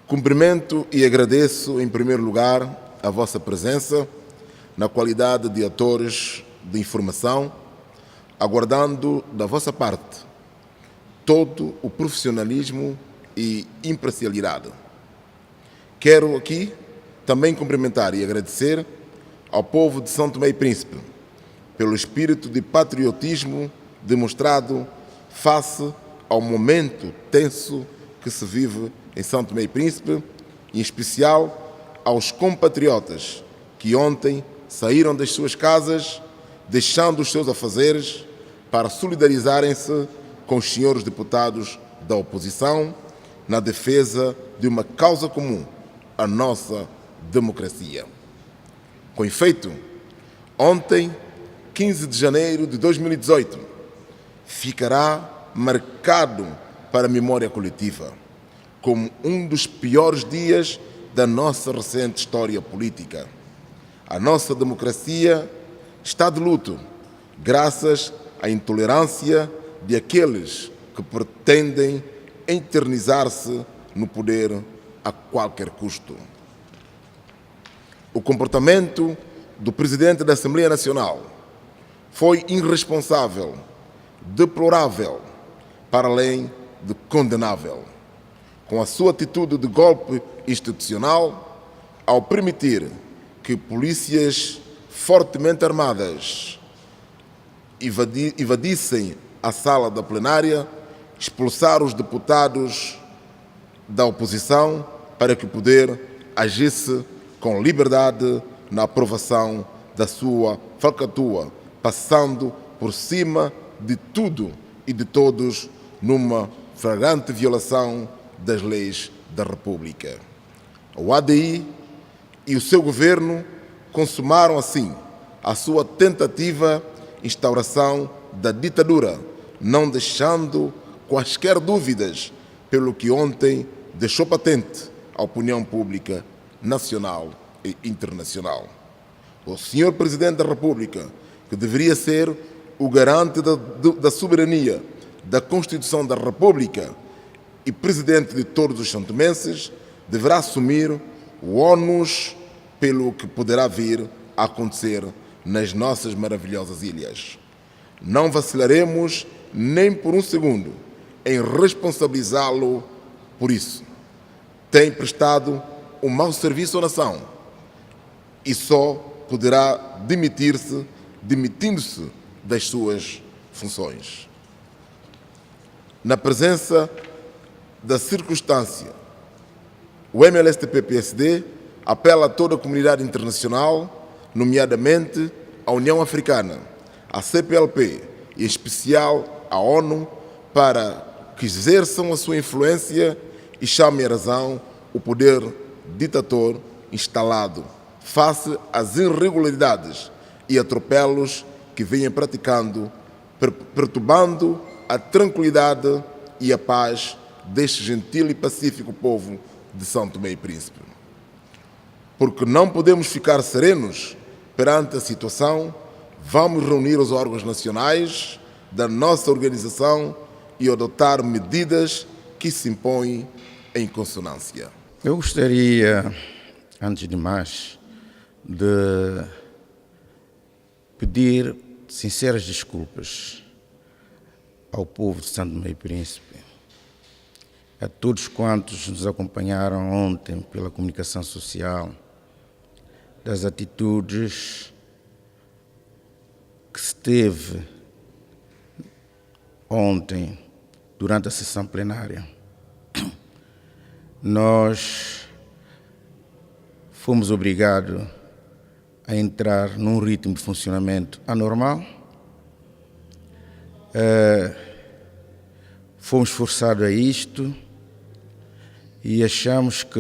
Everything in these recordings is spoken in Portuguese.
Cumprimento e agradeço, em primeiro lugar, a vossa presença na qualidade de atores de informação, aguardando da vossa parte todo o profissionalismo e imparcialidade. Quero aqui também cumprimentar e agradecer ao povo de São Tomé e Príncipe pelo espírito de patriotismo demonstrado face ao momento tenso que se vive em São Tomé e Príncipe, em especial aos compatriotas que ontem saíram das suas casas, deixando os seus afazeres para solidarizarem-se com os senhores deputados da oposição na defesa de uma causa comum, a nossa democracia. Com efeito, ontem, 15 de janeiro de 2018, ficará marcado para a memória coletiva como um dos piores dias da nossa recente história política. A nossa democracia está de luto, graças à intolerância de aqueles que pretendem eternizar-se no poder a qualquer custo. O comportamento do Presidente da Assembleia Nacional foi irresponsável, deplorável, para além de condenável. Com a sua atitude de golpe institucional, ao permitir que polícias fortemente armadas invadissem a sala da plenária, expulsar os deputados da oposição para que o poder agisse com liberdade na aprovação da sua falcatrua, passando por cima de tudo e de todos numa flagrante violação das leis da República. O ADI e o seu governo consumaram assim a sua tentativa de instauração da ditadura, não deixando quaisquer dúvidas, pelo que ontem deixou patente à opinião pública nacional e internacional. O senhor Presidente da República, que deveria ser o garante da soberania, da Constituição da República e Presidente de todos os santomenses, deverá assumir o ônus pelo que poderá vir a acontecer nas nossas maravilhosas ilhas. Não vacilaremos nem por um segundo em responsabilizá-lo por isso. Tem prestado um mau serviço à nação e só poderá demitindo-se das suas funções. Na presença da circunstância, o MLSTP-PSD apela a toda a comunidade internacional, nomeadamente a União Africana, a CPLP e, em especial, a ONU, para que exerçam a sua influência e chamem à razão o poder ditador instalado face às irregularidades e atropelos que vêm praticando, perturbando a tranquilidade e a paz deste gentil e pacífico povo de São Tomé e Príncipe. Porque não podemos ficar serenos perante a situação, vamos reunir os órgãos nacionais da nossa organização e adotar medidas que se impõem em consonância. Eu gostaria, antes de mais, de pedir sinceras desculpas ao povo de São Tomé e Príncipe, a todos quantos nos acompanharam ontem pela comunicação social, das atitudes que se teve ontem durante a sessão plenária. Nós fomos obrigados a entrar num ritmo de funcionamento anormal. Fomos forçados a isto e achamos que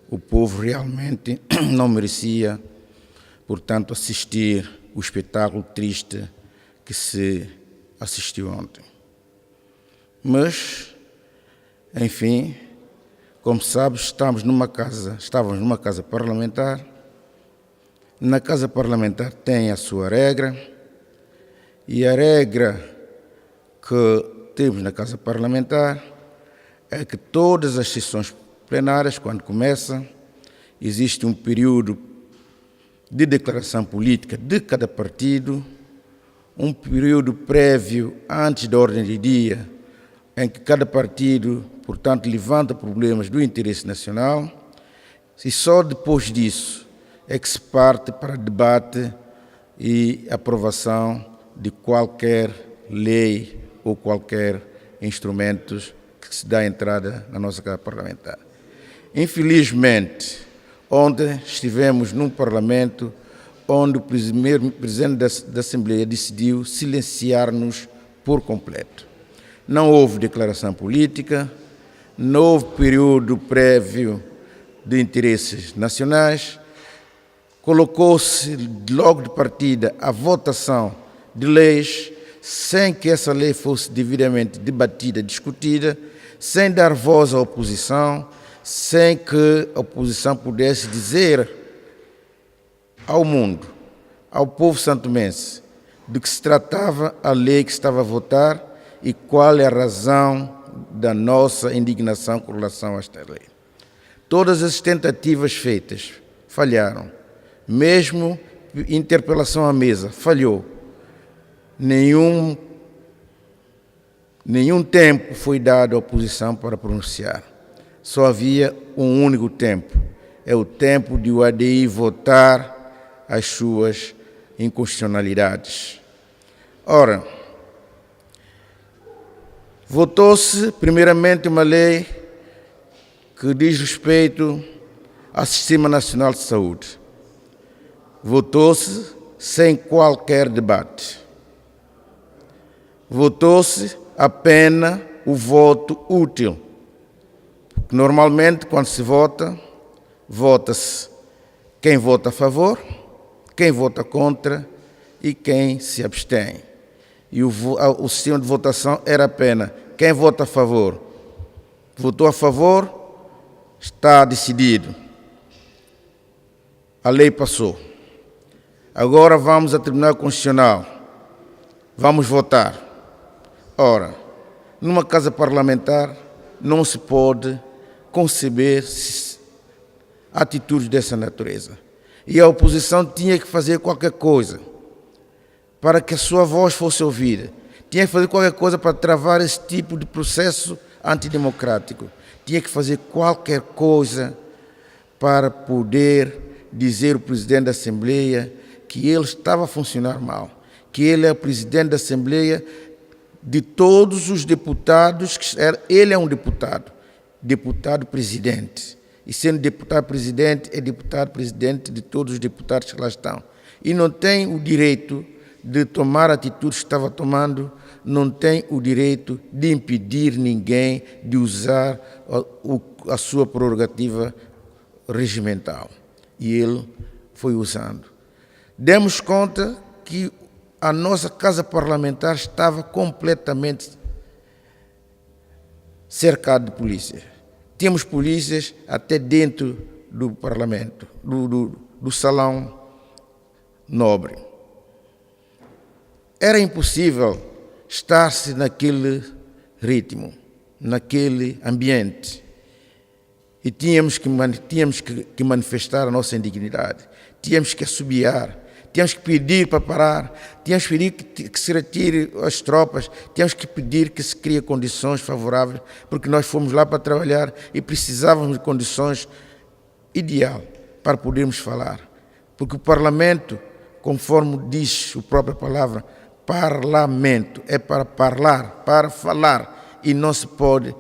o povo realmente não merecia, portanto, assistir o espetáculo triste que se assistiu ontem. Mas, enfim, como sabes, estávamos numa casa parlamentar. Na casa parlamentar tem a sua regra, e a regra que temos na casa parlamentar é que todas as sessões plenárias, quando começa, existe um período de declaração política de cada partido, um período prévio antes da ordem de dia, em que cada partido, portanto, levanta problemas do interesse nacional, e só depois disso é que se parte para debate e aprovação de qualquer lei ou qualquer instrumento que se dá entrada na nossa Casa Parlamentar. Infelizmente, ontem estivemos num Parlamento onde o Presidente da Assembleia decidiu silenciar-nos por completo. Não houve declaração política, não houve período prévio de interesses nacionais, colocou-se logo de partida a votação de leis sem que essa lei fosse devidamente debatida, discutida, sem dar voz à oposição, sem que a oposição pudesse dizer ao mundo, ao povo santomense, de que se tratava a lei que estava a votar e qual é a razão da nossa indignação com relação a esta lei. Todas as tentativas feitas falharam. Mesmo interpelação à mesa falhou. Nenhum tempo foi dado à oposição para pronunciar. Só havia um único tempo. É o tempo de o ADI votar as suas inconstitucionalidades. Ora, votou-se primeiramente uma lei que diz respeito ao Sistema Nacional de Saúde. Votou-se sem qualquer debate. Votou-se apenas o voto útil. Normalmente, quando se vota, vota-se quem vota a favor, quem vota contra e quem se abstém. E o sistema de votação era apenas quem vota a favor. Votou a favor, está decidido. A lei passou. Agora vamos ao Tribunal Constitucional. Vamos votar. Ora, numa casa parlamentar não se pode conceber atitudes dessa natureza. E a oposição tinha que fazer qualquer coisa para que a sua voz fosse ouvida. Tinha que fazer qualquer coisa para travar esse tipo de processo antidemocrático. Tinha que fazer qualquer coisa para poder dizer ao Presidente da Assembleia que ele estava a funcionar mal, que ele é o Presidente da Assembleia de todos os deputados, ele é um deputado-presidente. E sendo deputado-presidente, é deputado-presidente de todos os deputados que lá estão. E não tem o direito de tomar atitudes que estava tomando, não tem o direito de impedir ninguém de usar a sua prerrogativa regimental. E ele foi usando. Demos conta que a nossa Casa Parlamentar estava completamente cercada de polícias. Tínhamos polícias até dentro do Parlamento, do Salão Nobre. Era impossível estar-se naquele ritmo, naquele ambiente. E tínhamos que manifestar a nossa indignidade. Tínhamos que assobiar. Tínhamos que pedir para parar, tínhamos que pedir que se retire as tropas, tínhamos que pedir que se crie condições favoráveis, porque nós fomos lá para trabalhar e precisávamos de condições ideais para podermos falar. Porque o Parlamento, conforme diz a própria palavra, parlamento, é para falar, e não se pode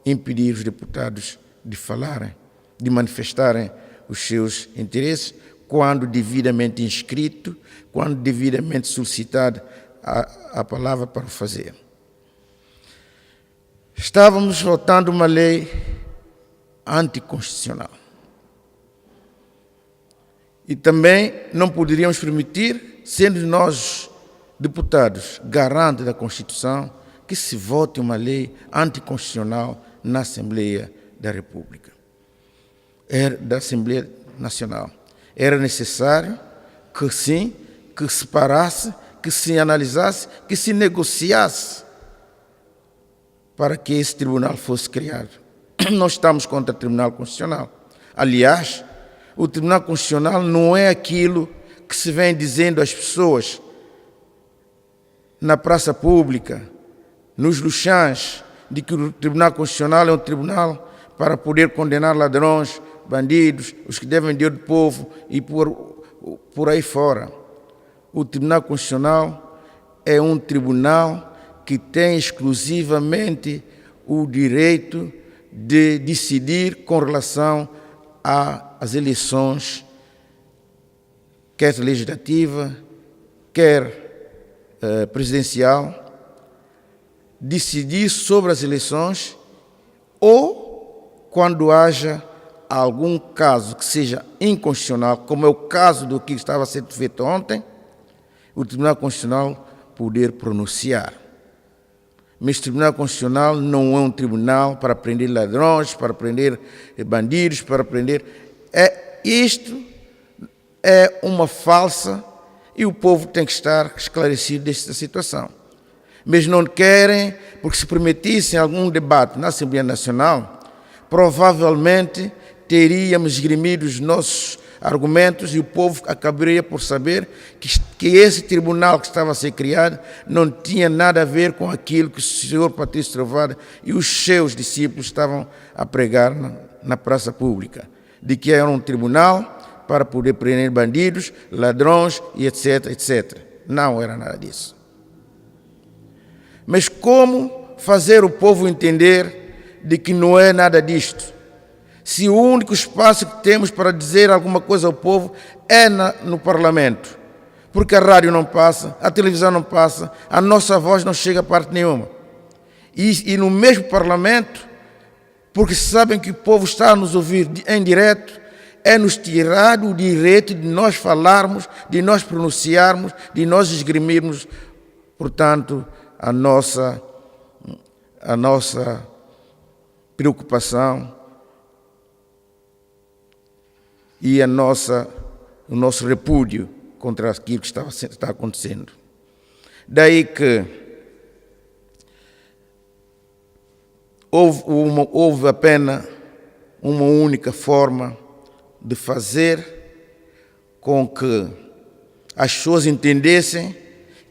impedir os deputados de falarem, de manifestarem os seus interesses, quando devidamente inscrito, quando devidamente solicitado a palavra para o fazer. Estávamos votando uma lei anticonstitucional. E também não poderíamos permitir, sendo nós deputados garantes da Constituição, que se vote uma lei anticonstitucional na Assembleia da República, da Assembleia Nacional. Era necessário que sim, que se parasse, que se analisasse, que se negociasse para que esse tribunal fosse criado. nós estamos contra o Tribunal Constitucional. Aliás, o Tribunal Constitucional não é aquilo que se vem dizendo às pessoas na praça pública, nos luxãs, de que o Tribunal Constitucional é um tribunal para poder condenar ladrões, bandidos, os que devem dinheiro do povo e por aí fora. O Tribunal Constitucional é um tribunal que tem exclusivamente o direito de decidir com relação às eleições, quer legislativa, quer presidencial, decidir sobre as eleições ou quando haja algum caso que seja inconstitucional, como é o caso do que estava sendo feito ontem, o Tribunal Constitucional poder pronunciar. Mas o Tribunal Constitucional não é um tribunal para prender ladrões, para prender bandidos, para prender... Isto é uma falsa e o povo tem que estar esclarecido desta situação. Mas não querem, porque se permitissem algum debate na Assembleia Nacional, provavelmente teríamos esgrimido os nossos argumentos e o povo acabaria por saber que esse tribunal que estava a ser criado não tinha nada a ver com aquilo que o senhor Patrício Trovoada e os seus discípulos estavam a pregar na praça pública, de que era um tribunal para poder prender bandidos, ladrões e etc, etc. Não era nada disso. Mas como fazer o povo entender de que não é nada disto? Se o único espaço que temos para dizer alguma coisa ao povo é no Parlamento, porque a rádio não passa, a televisão não passa, a nossa voz não chega a parte nenhuma. E no mesmo Parlamento, porque sabem que o povo está a nos ouvir em direto, é-nos tirado o direito de nós falarmos, de nós pronunciarmos, de nós esgrimirmos, portanto, a nossa preocupação e o nosso repúdio contra aquilo que está acontecendo. Daí que houve apenas uma única forma de fazer com que as pessoas entendessem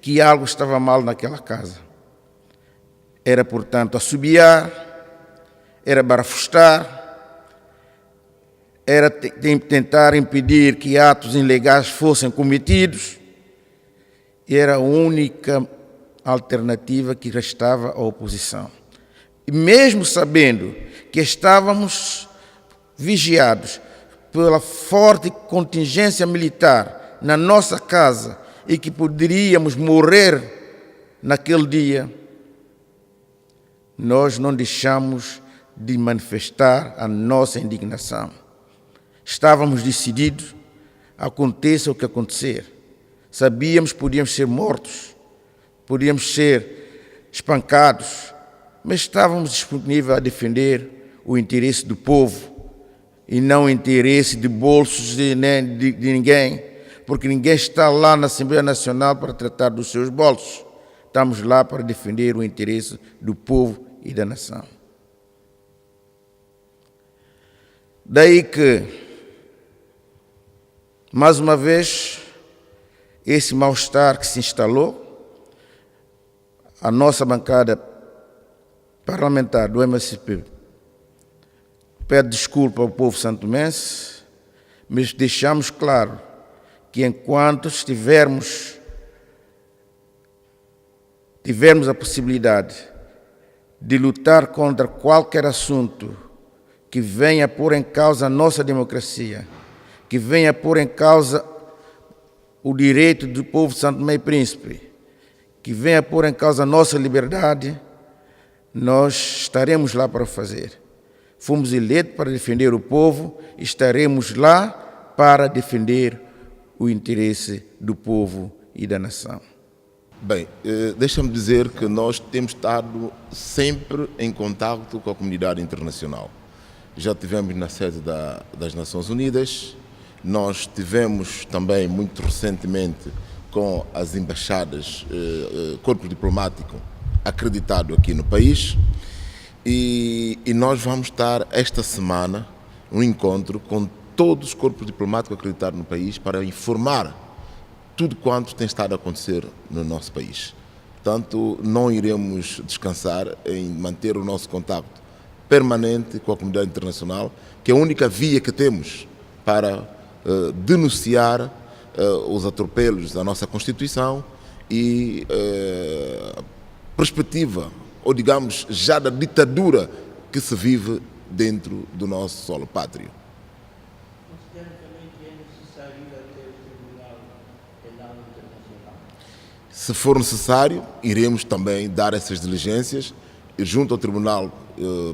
que algo estava mal naquela casa. Era, portanto, assobiar, era barafustar, era tentar impedir que atos ilegais fossem cometidos, e era a única alternativa que restava à oposição. E mesmo sabendo que estávamos vigiados pela forte contingência militar na nossa casa e que poderíamos morrer naquele dia, nós não deixamos de manifestar a nossa indignação. Estávamos decididos, aconteça o que acontecer. Sabíamos que podíamos ser mortos, podíamos ser espancados, mas estávamos disponíveis a defender o interesse do povo e não o interesse de bolsos de ninguém, porque ninguém está lá na Assembleia Nacional para tratar dos seus bolsos. Estamos lá para defender o interesse do povo e da nação. Daí que, mais uma vez, esse mal-estar que se instalou, a nossa bancada parlamentar do MSP pede desculpa ao povo santomense, mas deixamos claro que enquanto tivermos a possibilidade de lutar contra qualquer assunto que venha pôr em causa a nossa democracia, que venha pôr em causa o direito do povo de Santo Tomé e Príncipe, que venha pôr em causa a nossa liberdade, nós estaremos lá para fazer. Fomos eleitos para defender o povo, estaremos lá para defender o interesse do povo e da nação. Bem, deixa-me dizer que nós temos estado sempre em contato com a comunidade internacional. Já tivemos na sede das Nações Unidas, nós tivemos também muito recentemente com as embaixadas, corpo diplomático acreditado aqui no país, E nós vamos estar esta semana num encontro com todos os corpos diplomáticos acreditados no país para informar tudo quanto tem estado a acontecer no nosso país. Portanto, não iremos descansar em manter o nosso contacto permanente com a comunidade internacional, que é a única via que temos para denunciar os atropelos à nossa Constituição e a perspectiva, ou digamos, já da ditadura que se vive dentro do nosso solo pátrio. Considera também que é necessário ir até o Tribunal Penal Internacional? Se for necessário, iremos também dar essas diligências e, junto ao Tribunal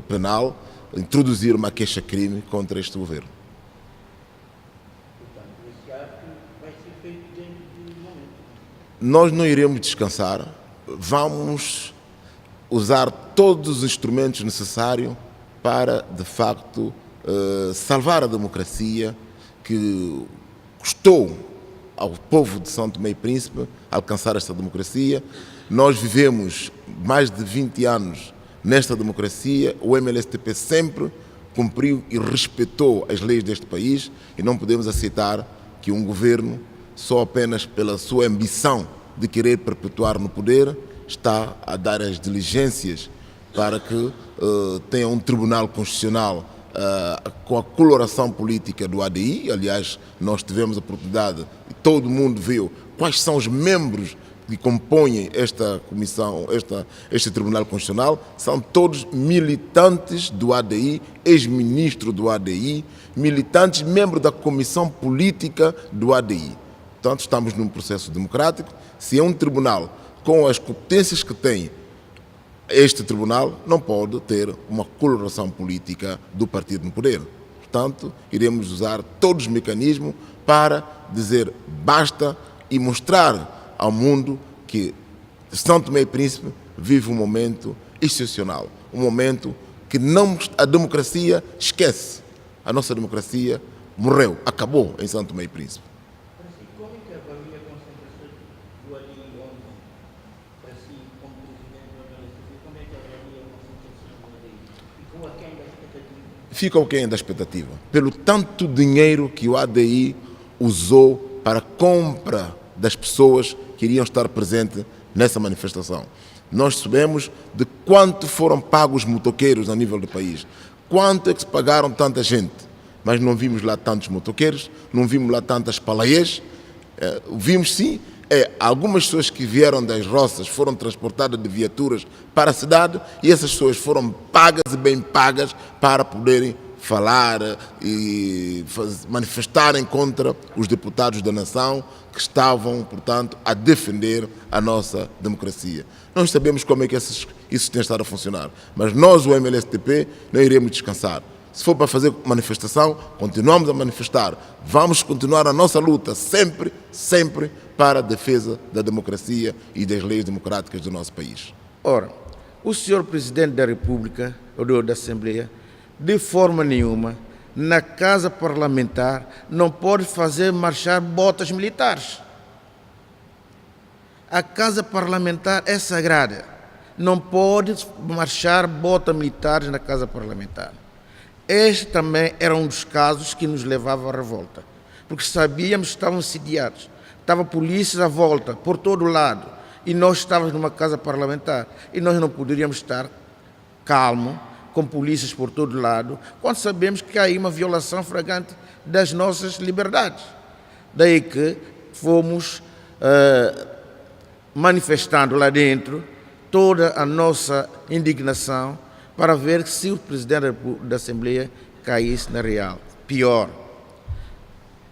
Penal, introduzir uma queixa-crime contra este governo. Portanto, esse ato vai ser feito dentro do momento. Nós não iremos descansar, vamos usar todos os instrumentos necessários para, de facto, salvar a democracia que custou ao povo de São Tomé e Príncipe alcançar esta democracia. Nós vivemos mais de 20 anos nesta democracia, o MLSTP sempre cumpriu e respeitou as leis deste país e não podemos aceitar que um governo, só apenas pela sua ambição de querer perpetuar no poder, está a dar as diligências para que tenha um tribunal constitucional com a coloração política do ADI. Aliás, nós tivemos a oportunidade e todo mundo viu quais são os membros que compõem esta comissão, este Tribunal Constitucional. São todos militantes do ADI, ex-ministro do ADI, militantes, membros da comissão política do ADI. Portanto, estamos num processo democrático. Se é um tribunal com as competências que tem, este tribunal não pode ter uma coloração política do partido no poder. Portanto, iremos usar todos os mecanismos para dizer basta e mostrar ao mundo que São Tomé e Príncipe vive um momento excepcional, um momento que não, a democracia esquece. A nossa democracia morreu, acabou em São Tomé e Príncipe. Para si, como é que avalia a concentração do ADI ontem? Para si, como presidente do MLSTP, como é que avalia a concentração do ADI? Ficou aquém da expectativa? Fica aquém da expectativa. Pelo tanto dinheiro que o ADI usou para a compra das pessoas que iriam estar presentes nessa manifestação. Nós sabemos de quanto foram pagos os motoqueiros a nível do país, quanto é que se pagaram tanta gente, mas não vimos lá tantos motoqueiros, não vimos lá tantas palaiês. Vimos sim, algumas pessoas que vieram das roças foram transportadas de viaturas para a cidade e essas pessoas foram pagas e bem pagas para poderem falar e manifestarem contra os deputados da nação que estavam, portanto, a defender a nossa democracia. Nós sabemos como é que isso tem estado a funcionar, mas nós, o MLSTP, não iremos descansar. Se for para fazer manifestação, continuamos a manifestar. Vamos continuar a nossa luta sempre, sempre para a defesa da democracia e das leis democráticas do nosso país. Ora, o senhor Presidente da República, ou da Assembleia, de forma nenhuma, na Casa Parlamentar, não pode fazer marchar botas militares. A Casa Parlamentar é sagrada. Não pode marchar botas militares na Casa Parlamentar. Este também era um dos casos que nos levava à revolta, porque sabíamos que estavam sediados, estava polícia à volta, por todo lado, e nós estávamos numa Casa Parlamentar, e nós não poderíamos estar calmos, com polícias por todo lado, quando sabemos que há aí uma violação flagrante das nossas liberdades. Daí que fomos manifestando lá dentro toda a nossa indignação para ver se o Presidente da Assembleia caísse na real. Pior,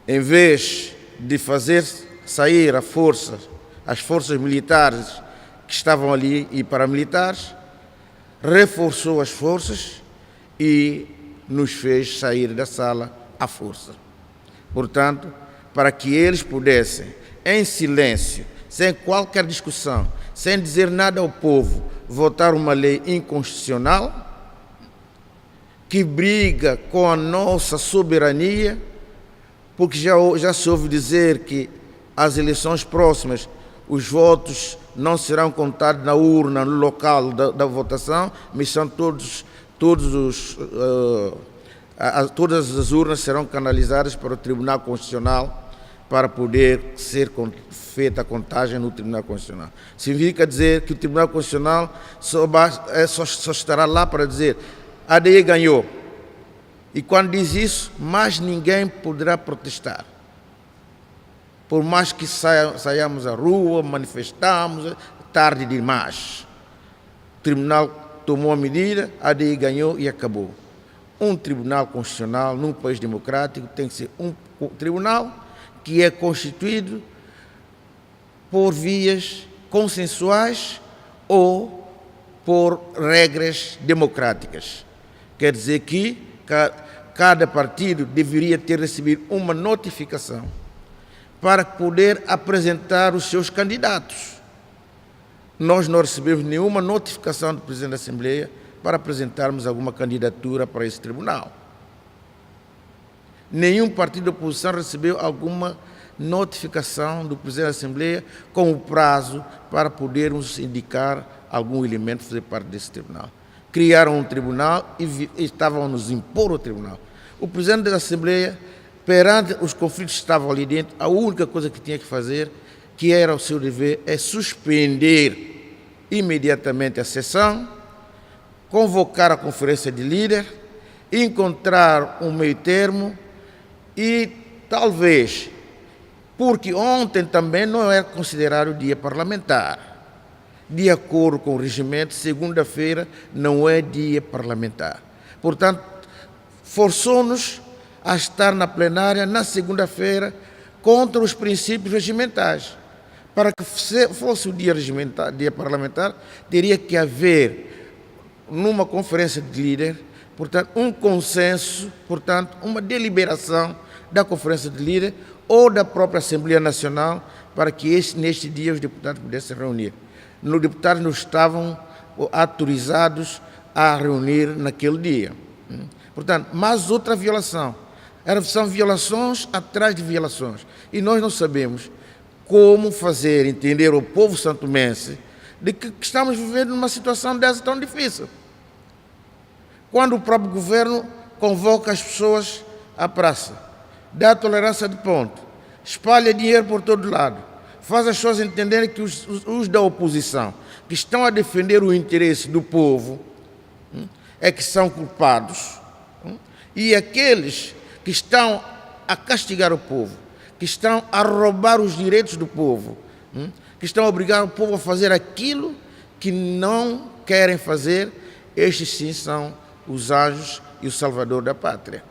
em vez de fazer sair as forças militares que estavam ali e paramilitares, reforçou as forças e nos fez sair da sala à força. Portanto, para que eles pudessem, em silêncio, sem qualquer discussão, sem dizer nada ao povo, votar uma lei inconstitucional que briga com a nossa soberania, porque já se ouve dizer que as eleições próximas, os votos não serão contados na urna, no local da votação, mas são todas as urnas serão canalizadas para o Tribunal Constitucional para poder ser feita a contagem no Tribunal Constitucional. Significa dizer que o Tribunal Constitucional só estará lá para dizer a ADI ganhou. E quando diz isso, mais ninguém poderá protestar. Por mais que saiamos à rua, manifestamos, tarde demais. O Tribunal tomou a medida, a ADI ganhou e acabou. Um Tribunal Constitucional, num país democrático, tem que ser um tribunal que é constituído por vias consensuais ou por regras democráticas. Quer dizer que cada partido deveria ter recebido uma notificação para poder apresentar os seus candidatos. Nós não recebemos nenhuma notificação do Presidente da Assembleia para apresentarmos alguma candidatura para esse tribunal. Nenhum partido de oposição recebeu alguma notificação do Presidente da Assembleia com o prazo para podermos indicar algum elemento fazer parte desse tribunal. Criaram um tribunal e estavam a nos impor o tribunal. O Presidente da Assembleia, perante os conflitos que estavam ali dentro, a única coisa que tinha que fazer, que era o seu dever, é suspender imediatamente a sessão, convocar a conferência de líder, encontrar um meio termo e talvez, porque ontem também não era considerado dia parlamentar. De acordo com o regimento, segunda-feira não é dia parlamentar. Portanto, forçou-nos a estar na plenária na segunda-feira contra os princípios regimentais. Para que fosse o dia parlamentar, teria que haver, numa conferência de líder, portanto, um consenso, portanto, uma deliberação da conferência de líder ou da própria Assembleia Nacional para que neste dia os deputados pudessem reunir. Os deputados não estavam autorizados a reunir naquele dia. Portanto, mais outra violação. São violações atrás de violações. E nós não sabemos como fazer entender ao povo santomense de que estamos vivendo numa situação dessa tão difícil. Quando o próprio governo convoca as pessoas à praça, dá tolerância de ponto, espalha dinheiro por todo lado, faz as pessoas entenderem que os da oposição, que estão a defender o interesse do povo, é que são culpados, e aqueles que estão a castigar o povo, que estão a roubar os direitos do povo, que estão a obrigar o povo a fazer aquilo que não querem fazer, estes sim são os anjos e o salvador da pátria.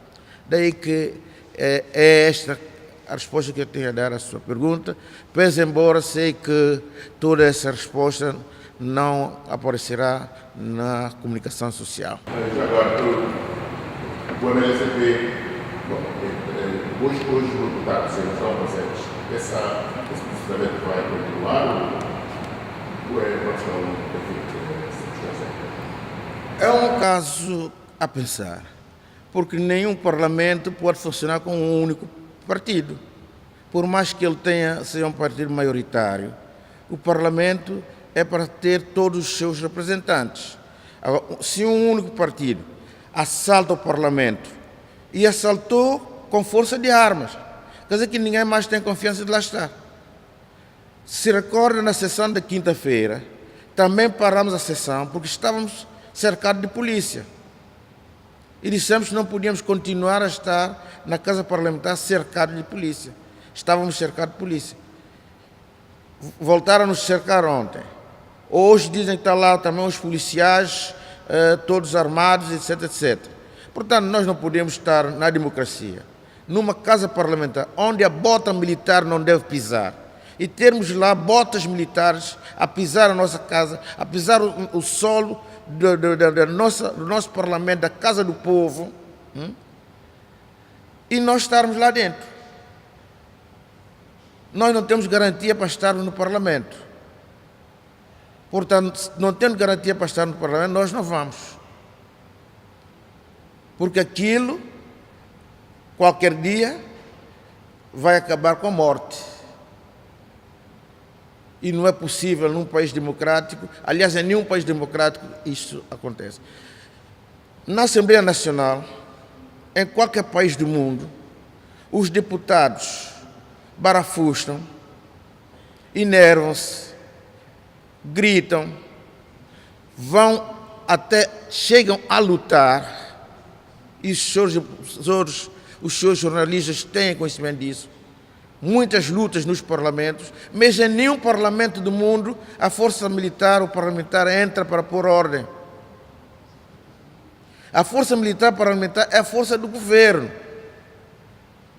Daí que é esta a resposta que eu tenho a dar à sua pergunta, pese embora sei que toda essa resposta não aparecerá na comunicação social. Agora, o MLCP, hoje os deputados estão presentes. Esse processamento vai continuar ou é uma questão de É um caso a pensar, porque nenhum parlamento pode funcionar com um único partido. Por mais que ele seja um partido maioritário, o parlamento é para ter todos os seus representantes. Agora, se um único partido assalta o parlamento e assaltou com força de armas, quer dizer que ninguém mais tem confiança de lá estar. Se recorda, na sessão da quinta-feira, também paramos a sessão porque estávamos cercados de polícia. E dissemos que não podíamos continuar a estar na Casa Parlamentar cercados de polícia. Estávamos cercados de polícia. Voltaram a nos cercar ontem. Hoje dizem que estão lá também os policiais, todos armados, etc, etc. Portanto, nós não podemos estar na democracia, numa Casa Parlamentar, onde a bota militar não deve pisar, e termos lá botas militares a pisar a nossa casa, a pisar o solo do nosso parlamento, da Casa do Povo, e nós estarmos lá dentro. Nós não temos garantia para estarmos no parlamento. Portanto, não tendo garantia para estar no parlamento, nós não vamos. Porque aquilo, qualquer dia, vai acabar com a morte. E não é possível num país democrático, aliás, em nenhum país democrático isso acontece. Na Assembleia Nacional, em qualquer país do mundo, os deputados barafustam, enervam-se, gritam, chegam a lutar, e os seus jornalistas têm conhecimento disso. Muitas lutas nos parlamentos, mas em nenhum parlamento do mundo a força militar ou parlamentar entra para pôr ordem. A força militar parlamentar é a força do governo.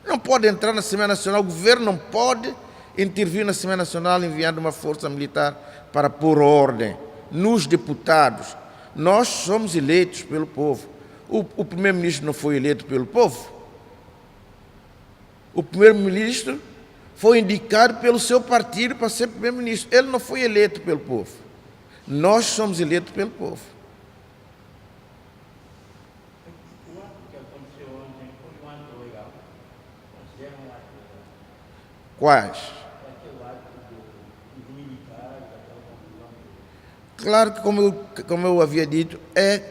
Não pode entrar na Assembleia Nacional, o governo não pode intervir na Assembleia Nacional enviando uma força militar para pôr ordem nos deputados. Nós somos eleitos pelo povo. O primeiro-ministro não foi eleito pelo povo. O primeiro-ministro foi indicado pelo seu partido para ser primeiro-ministro. Ele não foi eleito pelo povo. Nós somos eleitos pelo povo. O ato que aconteceu ontem foi um ato legal? Considera um ato legal? Quais? Aquele ato dos militares, aquela confusão. Claro que, como eu havia dito, é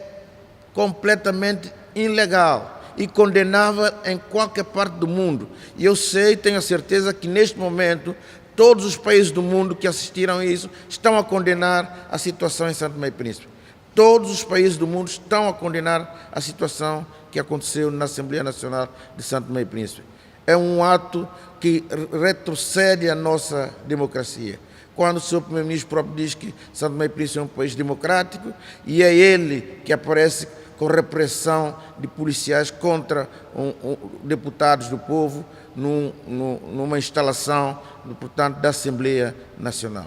completamente ilegal e condenável em qualquer parte do mundo. E eu sei, tenho a certeza que neste momento todos os países do mundo que assistiram a isso estão a condenar a situação em Santo Tomé e Príncipe. Todos os países do mundo estão a condenar a situação que aconteceu na Assembleia Nacional de Santo Tomé e Príncipe. É um ato que retrocede a nossa democracia. Quando o seu primeiro-ministro próprio diz que Santo Tomé e Príncipe é um país democrático, e é ele que aparece com repressão de policiais contra deputados do povo numa instalação, portanto, da Assembleia Nacional.